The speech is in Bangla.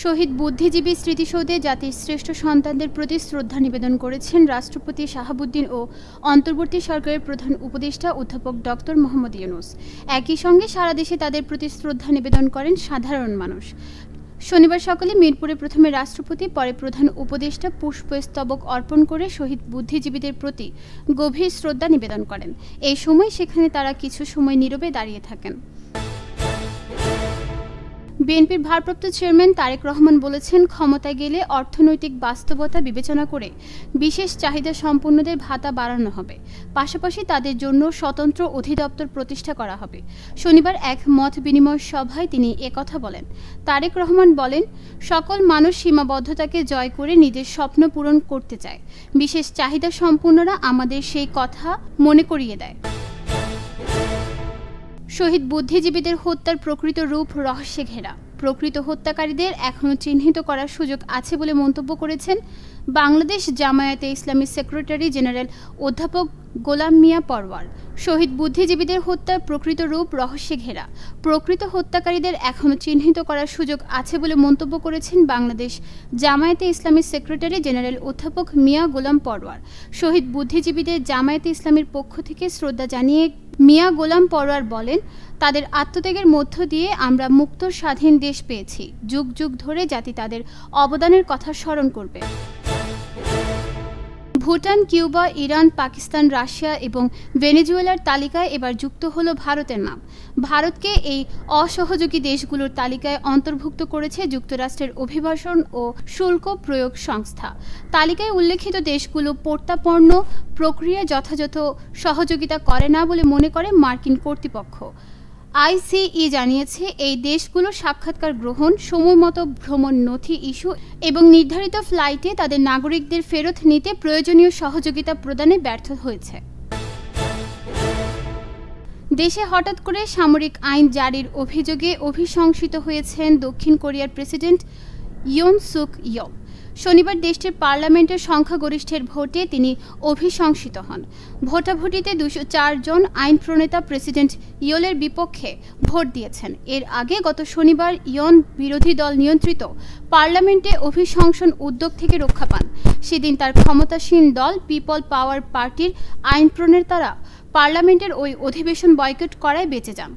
শহীদ বুদ্ধিজীবী স্মৃতিসৌধে জাতির শ্রেষ্ঠ সন্তানদের প্রতি শ্রদ্ধা নিবেদন করেছেন রাষ্ট্রপতি শাহাবুদ্দিন ও অন্তর্বর্তী সরকারের প্রধান উপদেষ্টা অধ্যাপক ডক্টর মোহাম্মদ ইউনূস। একই সঙ্গে সারা দেশে তাদের প্রতি শ্রদ্ধা নিবেদন করেন সাধারণ মানুষ। শনিবার সকালে মিরপুরে প্রথমে রাষ্ট্রপতি, পরে প্রধান উপদেষ্টা পুষ্পস্তবক অর্পণ করে শহীদ বুদ্ধিজীবীদের প্রতি গভীর শ্রদ্ধা নিবেদন করেন। এই সময় সেখানে তারা কিছু সময় নীরবে দাঁড়িয়ে থাকেন। বিএনপির ভারপ্রাপ্ত চেয়ারম্যান তারেক রহমান বলেছেন, ক্ষমতায় গেলে অর্থনৈতিক বাস্তবতা বিবেচনা করে বিশেষ চাহিদা সম্পন্নদের ভাতা বাড়ানো হবে, পাশাপাশি তাদের জন্য স্বতন্ত্র অধিদপ্তর প্রতিষ্ঠা করা হবে। শনিবার এক মত বিনিময় সভায় তিনি একথা বলেন। তারেক রহমান বলেন, সকল মানুষ সীমাবদ্ধতাকে জয় করে নিজের স্বপ্ন পূরণ করতে চায়। বিশেষ চাহিদা সম্পন্নরা আমাদের সেই কথা মনে করিয়ে দেয়। শহীদ বুদ্ধিজীবীদের হত্যার প্রকৃত রূপ রহস্যে ঘেরা। প্রকৃত হত্যাকারীদের এখনও চিহ্নিত করার সুযোগ আছে বলে মন্তব্য করেছেন বাংলাদেশ জামায়াতে ইসলামীর সেক্রেটারি জেনারেল অধ্যাপক গোলাম মিয়া পরওয়ার। শহীদ বুদ্ধিজীবীদের হত্যার প্রকৃত রূপ রহস্যে ঘেরা। প্রকৃত হত্যাকারীদের এখনও চিহ্নিত করার সুযোগ আছে বলে মন্তব্য করেছেন বাংলাদেশ জামায়াতে ইসলামীর সেক্রেটারি জেনারেল অধ্যাপক মিয়া গোলাম পরওয়ার। শহীদ বুদ্ধিজীবীদের জামায়াতে ইসলামীর পক্ষ থেকে শ্রদ্ধা জানিয়ে মিয়া গোলাম পরওয়ার বলেন, তাদের আত্মত্যাগের মধ্য দিয়ে আমরা মুক্ত স্বাধীন দেশ পেয়েছি। যুগ যুগ ধরে জাতি তাদের অবদানের কথা স্মরণ করবে। Bhutan, Cuba, Iran, Pakistan, Russia এবং ভেনেজুয়েলার তালিকায় এবার যুক্ত হলো ভারতের নাম। ভারতকে এই অসহযোগী দেশগুলোর তালিকায় অন্তর্ভুক্ত করেছে যুক্তরাষ্ট্রের অভিবাসন ও শুল্ক প্রয়োগ সংস্থা। তালিকায় উল্লেখিত দেশগুলো প্রত্যাপন্ন প্রক্রিয়ায় যথাযথ সহযোগিতা করে না বলে মনে করে মার্কিন কর্তৃপক্ষ। আইসিই জানিয়েছে, এই দেশগুলো সাক্ষাৎকার গ্রহণ, সময়মতো ভ্রমণ নথি ইস্যু এবং নির্ধারিত ফ্লাইটে তাদের নাগরিকদের ফেরত নিতে প্রয়োজনীয় সহযোগিতা প্রদানে ব্যর্থ হয়েছে। দেশে হঠাৎ করে সামরিক আইন জারির অভিযোগে অভিশংসিত হয়েছেন দক্ষিণ কোরিয়ার প্রেসিডেন্ট ইয়ন সুক ইয়ল। শনিবার দেশটির পার্লামেন্টের সংখ্যাগরিষ্ঠের ভোটে তিনি অভিশংসিত হন। ভোটাভুটিতে 204 জন আইন প্রণেতা প্রেসিডেন্ট ইয়লের বিপক্ষে ভোট দিয়েছেন। এর আগে গত শনিবার ইয়ন বিরোধী দল নিয়ন্ত্রিত পার্লামেন্টে অভিশংসন উদ্যোগ থেকে রক্ষা পান। সেদিন তার ক্ষমতাসীন দল পিপল পাওয়ার পার্টির আইন প্রণেতারা পার্লামেন্টের ওই অধিবেশন বয়কট করায় বেঁচে যান।